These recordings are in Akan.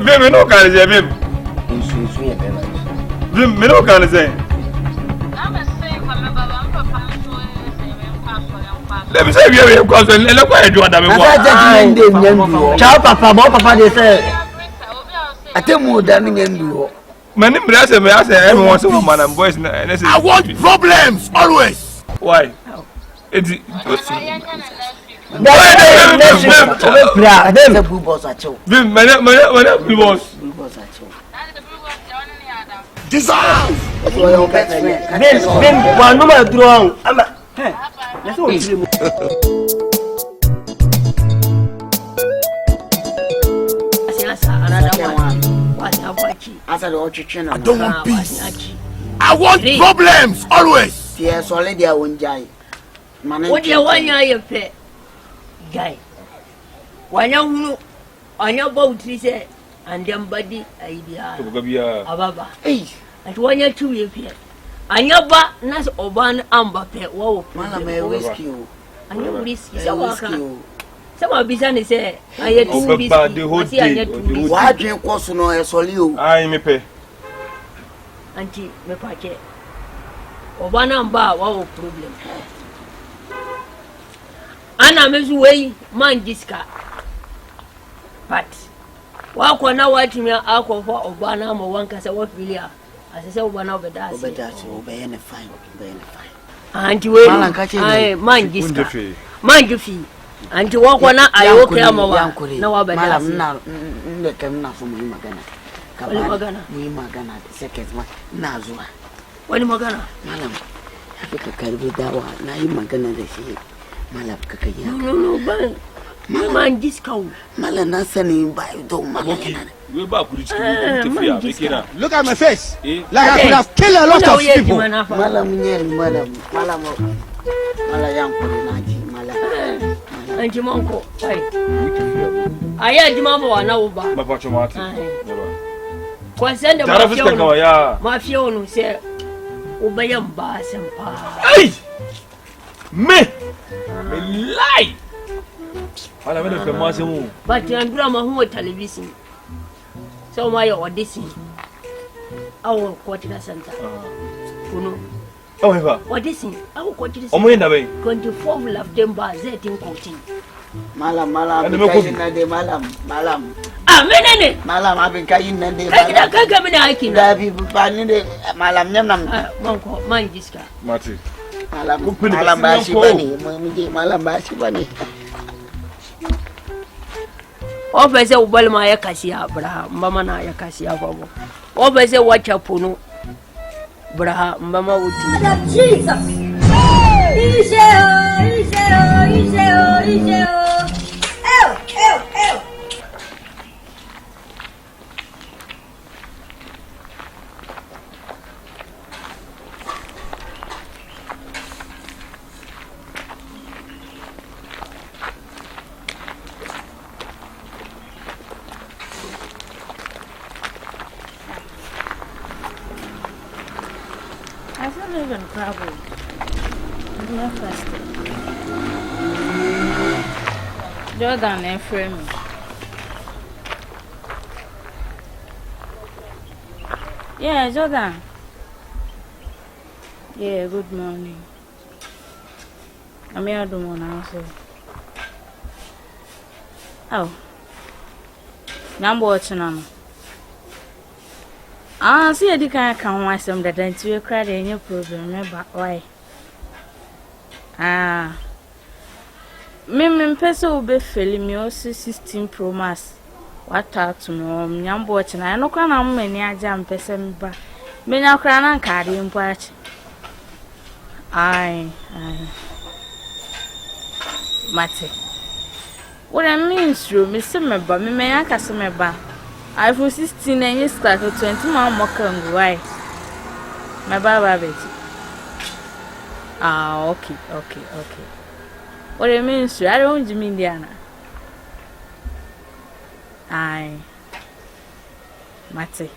Vim, no can say Vim. Vim, no can say. Let me say, we have a cousin, and look where you are. Ciao, Papa, Papa, they say. I tell you, damn you. My name is everyone, so man and boys. I want problems always. Why? It's I don't want peace. I want problems always. Yes, already I won't die. What do you want your pet? Guy. Why you on your boat, he said, and then body idea. Ababa. And 1 year 2 years here. And your back, Nas Oban Amber pet. Whoa, Madame, I risk you. And you risk you. Some of business say, I had to be the whole day. Why drink was no as all you? I may pay. Auntie, me packet. Obana Amba, wow, problem. Anna Miss Way, man, disca. But, walk on now watching me alcohol for Obana, one cassa what really are. As I said, one over that. Obey any fine, Auntie, I mind disca. Mind you fee. And to walk one, I okay, I'm a no, but I'm not from Magana. We Magana, second one, Nazua. What am I gonna? Madam, I think I can be that one. Now you Magana, they say, Malap Kakaya. No, but my mind discount. Malana sending by don't Magana. Look at my face. Like I could have killed a lot of people. Malam, Malam. And your uncle, I had your mamma now. My patron Martin. Consent of my fiona said, Obey a bass and pa. Hey! Me! Lie! I don't know. But your grandma who television. So my audition. Our quarter center. However, what is it? I will continue. 24 of them by Zetting coaching. Malam. Ah, minute. Malam, I've been carrying the hiking. Malam Yanam, Mangiska. Marty. Malam Bashibani. Obey a Belmaya Cassia, Braha, Mamma Yacasia. Obey a watch up Puno. Braha, Mamma would Jesus. I don't even travel. I'm not fasting. Jordan and frame. Yeah, Jordan. Yeah, good morning. I'm here to also. Oh. I'm watching on. Ah, see, I can't come with some that until you cry in your problem. Remember why? Ah, me person will be feeling me also 16 Pro Max. What out to me? I'm watching. I know can I'm many a jam person, but me now crying and carrying watch. Aye. Mate. What I mean is true, Mr. Member, me may I cast me back. iPhone 16 and you start with 20 more can why? My baba baby. Ah, okay. What I mean is I don't mean Diana. Aye. Mate.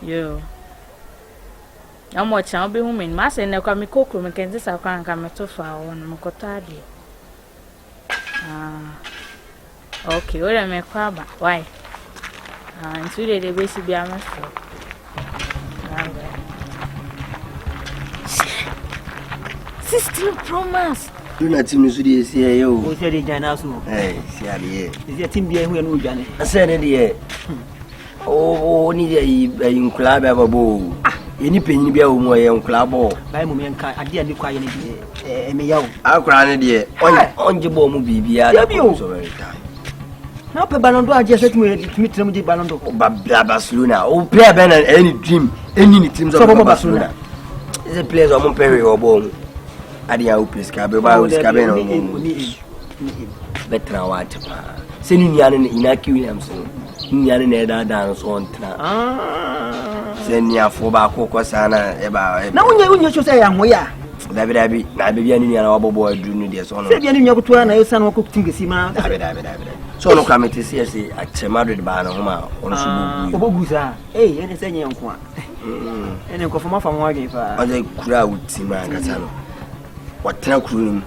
Yo. I'm watching. I'll be woman. Master, and I come cook room. I can just have come to far on Mokotadi. Ah. Okay. What am I crab? Why? And today the basic be a master. 16 promise. Do not seem to see you. Who said it, Janasu? Hey, see, Is your team being who and Johnny? I said it. Oh, need a club ever bow. Any penny be a young club or by moment. I didn't require any. I'll cry an idea. On the bomb be very time. Now, Balondo just let me meet them with Balondo. Barcelona. Oh, play Ben and any dream, any teams of Barcelona. It's a place of Montpellier or Bone. I didn't please Cabin. Better watch. Sending Yan and Inaki Williamson. Yan and Eda dance on. Send ya for Baco Sana about. Now, when you say I'm where. David, I be any other boy doing this on. Said you know to an son of cooking the Sima. So no come to see us at Madrid Banahoma on Subuza. Eh, anything young one. And then go from off from working for other crowd, Sima Casano. What tell crew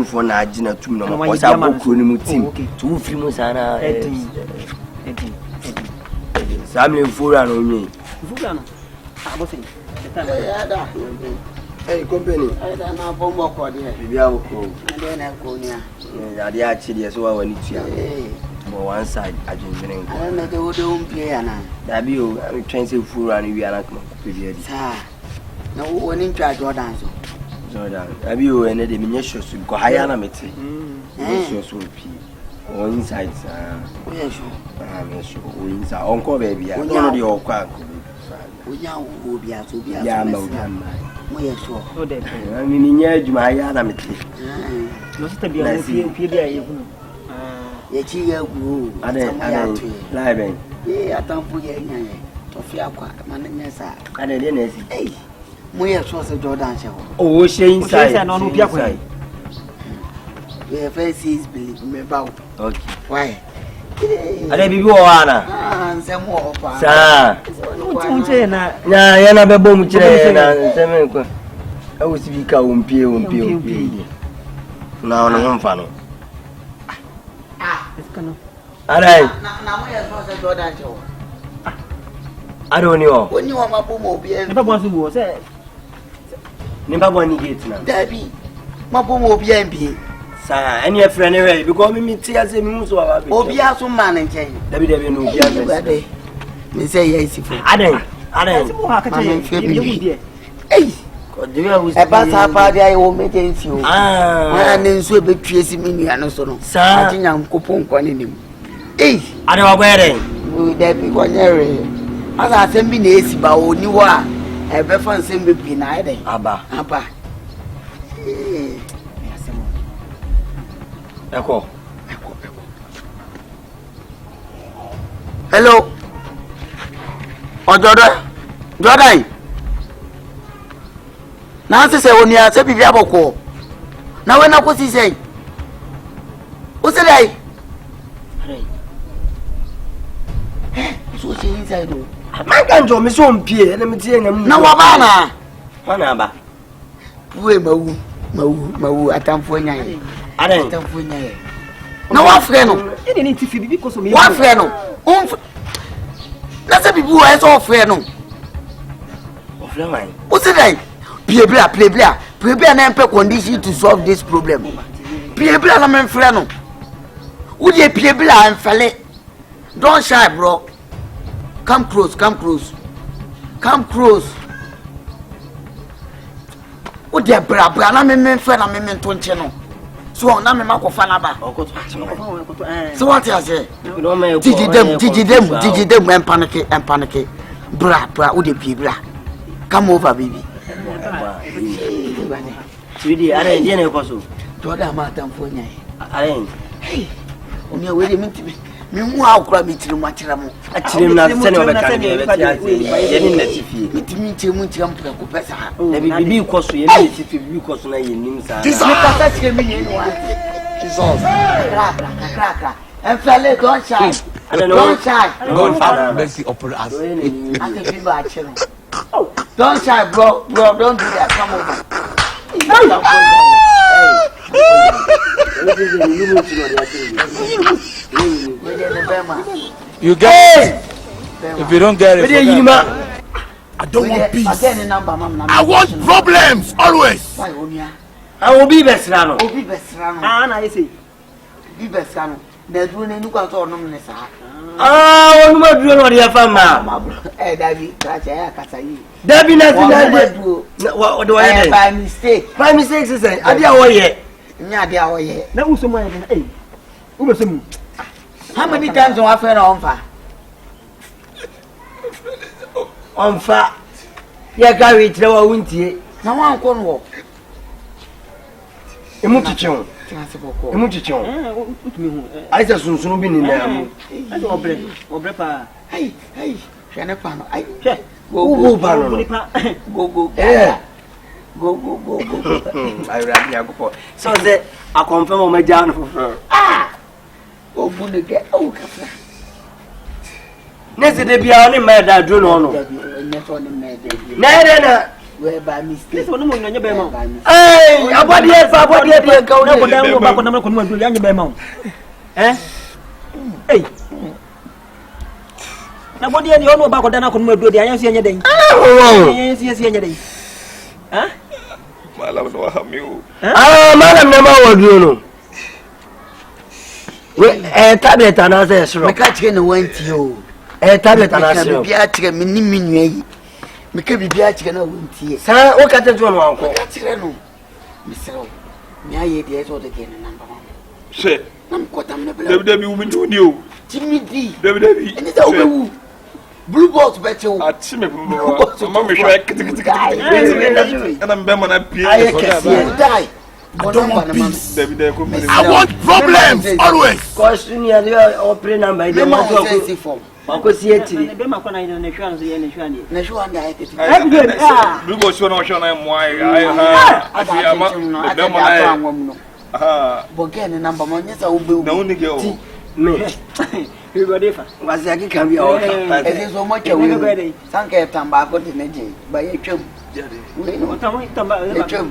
for Najina to no was our crew team. 2 films and 18. Sammy Furan on me. Furan. I was saying. Hey, company. I don't know bomb code here. Maybe I will call. And then I go near. Yeah, the actually as well when it's one side. I don't I don't know the wood play now. That be you. I'm trying to fool and we are not prepared. No one in charge or dance. Jordan, have you any diminution to go higher? I'm it. Yes, will be one side. Yes, sure. Inside Uncle Baby. I don't know the old quack. We now will be out to be Yeah, yes, sure. Oh, that I mean, yeah, my anamity. no to be a few. Yet you grew. I don't live. Yeah, I don't forget to fear quack, man. Yes, I didn't see. hey, we are so Jordan show. Oh, she inside. I don't know. Your face is believe me about. Okay. Why? I don't be Anna. Some more. Sir, yeah, you're not a bomb chair. I was speak out on P. Now, no fan. All right. Now, we are so Jordan show. I don't know. When you are my boom, Never wants to go, say. Never one gets now. Debbie, my boom will be MP. Sir, and your friend, because me tears a moose or Obia some man and change. Debbie, no, Me say yes. I don't. Hey, a basa party I will make it you. And then so be tracing me and so. Sir, I think I'm coupon calling him. Hey, I don't wear it. Would that be one area? As I send me the AC, but only one. I prefer send me pinide. Abba. Echo. Hello. Oh, Jordan. Now, say, when you are saying, we have a call. Now, when I was saying, what's it so she inside. Man can't do me so pay, and I'm saying, now, Abana. Manaba. We mau atamfonya. I don't. No, one friend. You didn't need to feel because of me. One friend. Let's say people are so friend. What's it Play an ample condition to solve this problem. Play a friend. Would you play and fell? Don't shy, bro. Come close. Would you brother? Friend, I'm in channel. So now me mako fanaba. So what I say? Did them and panic. Bra, who the people? Come over, baby. Sweetie, I didn't know. Jordan Martin for me. Hey, on your way to meet me. Meanwhile, crab it to Matramo. Actually, not sending a candy. Meet me to Muncham Professor. Maybe because we are because I knew Cracker. And fell don't shy. I don't know. God have mercy upon us. Don't shy, bro. Don't do that. Come over. You get If you don't get it, I don't want peace. I want problems always. I will be best now. Obi besrano. Ah, na yesi. Bi besrano. Na duro na nuka so onom ne sa. Ah, onu ma duro no dia fama. Dabi, tracha ya kasa yi. Dabi na What do I by mistake. By mistake say, ade a wo ye. Nya ade a wo ye. Na usomo ye na ubesomu. How many times on affair on fa? On fa. Ya ka wi tire wa wuntie. Na wan ko no. Emu chichon. Emu chichon. Utumi hu. Aisa sunsun bi ni na mu. Aso obre pa. Hey, shene pa no. Ai. Go pa no. Go. Go. I ready ya go. So say I confirm o meja no for. O bu ne ge o kafa. Nese de bia oni me da dro no no. Ne so ni me de. Na ere na We by mistake. so no mo nyo be ma. Eh, abodi e fa abodi e de ka o na ko dan go ba ko na ko no do ya nyo be ma. Eh. Na bodi e de ono ba ko dan ko no do de ayan si enya den. Ayan si enya den. Ha? Malam no hamiu. Malam na ma woduro no. We tablet ana say sro. Me ka chike ne wanti o. Tablet ana sro. Bi a chike me ni minua yi. Me ka bi a chike na wanti. Sa o ka tetu no anko. Ka chike no. Me sro. Me aye de so de ke ne number 1. She. Nam ko tam ne bla. Debi umi tuni o. Timidi. Debi. Eni da obewu. Blue box becho. Ati me bubu. Mama me hwe kiti. Ana mbe mo na pie. Aye kesi. Die. I don't want peace. Debi ko me. I want problems always. Question ya dia operate number Me dey ma want ko say to. form. Mako si etiri. Be ma kona ina ne hwan so ye ne hwan ye. Na sho anda ai kiti. Bubu so no hwe na mo ai ha. Afi ama. Be mo na. Ah. Boge ne number mo nyesa obewu. Na uni ge o. Me. Everybody fa. Wasi aki kan bi o. Ezi so mo chewe. Sanke tamba ko de neje. Ba ye twem. We no. Tamba.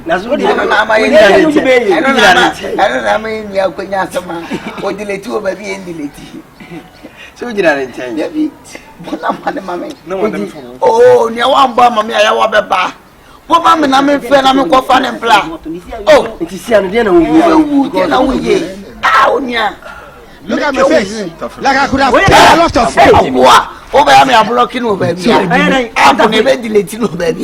Na so I don't know my I don't know me ya kwenya sama. O dileti o ba bi en dileti. so jira re chen. Ya bi. Bona mane mame. Na mo dem fo. Oh, ni wa mba mame ya wa beba. Po ma me na me fe na me ko fa ne pla. Oh, Nti si anu dia na wo. we get na we ye. Ah, onia. Look at my face. Like I could have a lot of Hey, o ba me blocking o ba bi. Ah, bo ne be dileti no ba bi.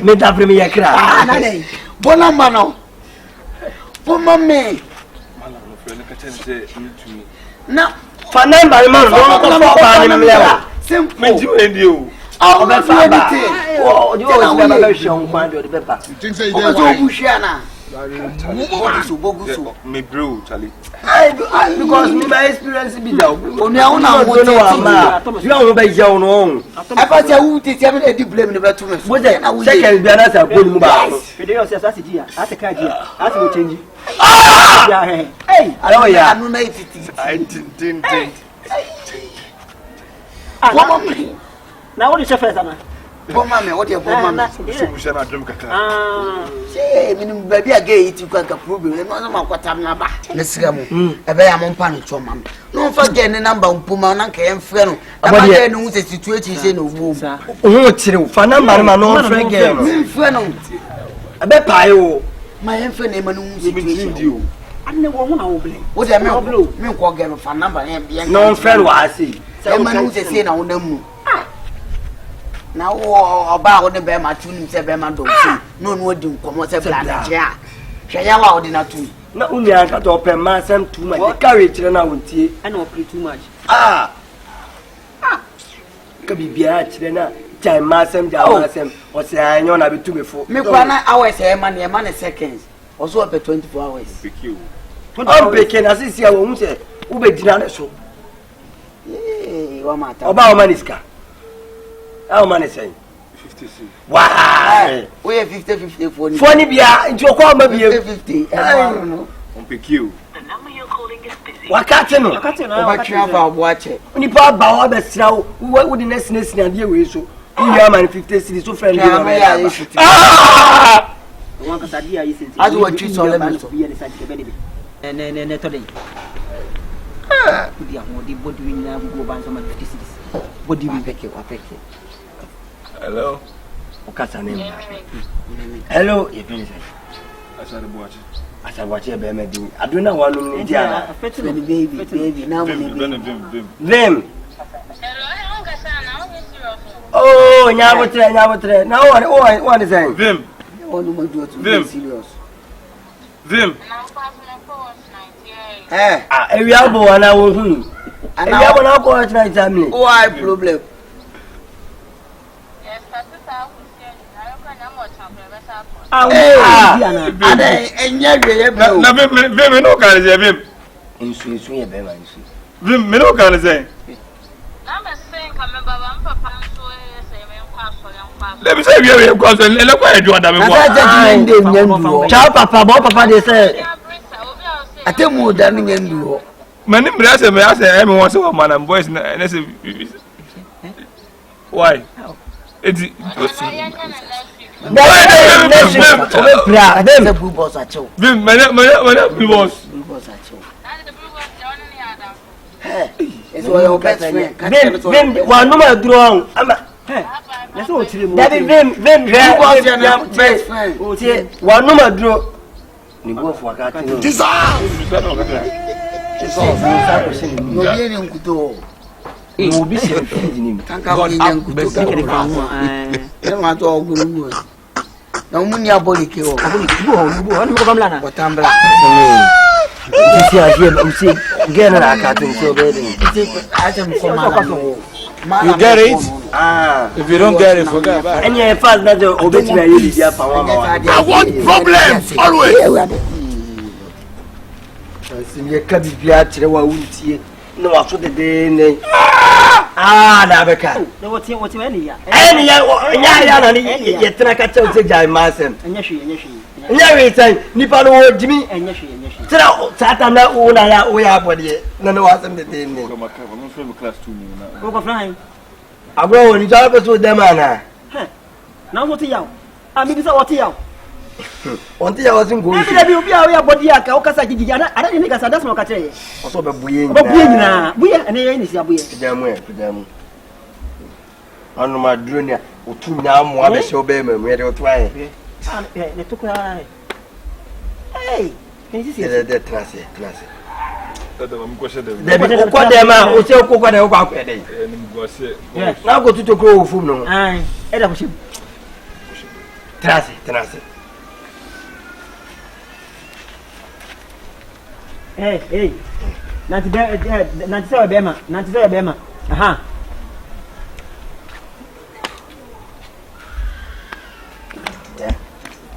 Me da pre me ya kra. Ah, na dai. Bona mano. Po ma me. Malam no fe na ka chen se ntumi. Na Fa number man no ko fo ba ni me ya. simple. Me ji endi o. Oh, Be fa ba. O jo o si ba ba shon kwa do be ba. You think say you o didn't so want bushana. Bogusu. Me bro Charlie. Because me my experience be da. Oni a una wo no wa ma. You a wo ba ja wo no. I pass ya wu te me dey blame ne beto me. Bo je second bi ana sa ko ni mu ba. Fide yo se asasi dia. Ase ka dia. Ase wo change. Ya he. Hey, Alo ya. anu na ititi. I tin. Mama me. Na wo de chef first ana. Mama me, what you mama? So busha na drum kaka. Say, minim baby again it kwa ka problem. No ma kwata na ba. Ne siga mu. Ebe ya mo mpa no cho mama. No fa ge ne number mpuma na nka em frɛ no. Aba ge no hu se situation say no wo. Oho kire fa number ma no friend girl. Mi frɛ no. Ebe pae o. Ma em frɛ ne ma no hu situation. Dio. Ane wo hu na wo blame. Wo de me ko ge no fa number em bia. No friend wa asi. E ma no hu se say na wo na mu. Na wo oba wo de be ma tunim se be ma do si. No no di nkomo se bla na je a. Hwe ya wa wo de na tu. Na uni aka to pe ma sam too much. Carry kire na wontie. Ane wo play too much. Ka bibia kire na time ma sam ja ma sam. O se anyo na betu mefo. Me kwa na hours e ma na seconds. Also up 24 hours. Pick you. On beke na sisi a wo hu se wo be gina na so. Eh, wa mata. Oba o maniska. How many say? 56. Wow. We 50 for ni. Funny bia nti okwa ma bia. 50. No. On pick you. Wakati no. Oba twa fa obo ache. Nipa ba wa be sira wo di na sina de we so. You man 50 cities so friend Ya me ya you. 50. Won ka sadia yi senti. Azu wa twi so le me so. Bi ye sa ke be de. Ne to de. Di ahodi bodi wi na go ban so ma 50 cities. What do you pick it? Hello. What's name? Hello, you finish. I started watching. I said, watch your baby. I do not want to know. Baby, now Vim. Oh, Nyabatre. Now what is that? Vim. We are born now. And I will not go tonight. Why problem? Let me say we have got a little quiet. You are the Papa, they say. I tell you, darling, and do. My name is everyone so man and boys and I say why? It's You get it? If you don't get it, forget about it. And you're fast, that's the obituary. I want problems always. You can't be a child. No, I saw the day. Nabeka. What's any? Any yet, I can tell you, myself. And yes, Every time, Nipano, Jimmy, and yes, Satana, Una, we are body. None of us in the day. class 2 now. go flying. I go and job us with them, Anna. Now what to you? I mean, it's what you Until I wasn't going to be our body. I don't think that's what I say. also a buoy. We are an enemy. Them. On my junior, or 2 now more than show them where they'll try. They took her. Hey, can you see the classy? What them out, or tell Coco about a day. Now go to grow food. No, I Trasy. Hey, 97 Bema. Aha.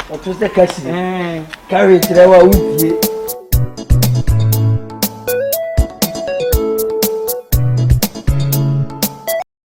What was the question? Carry it to the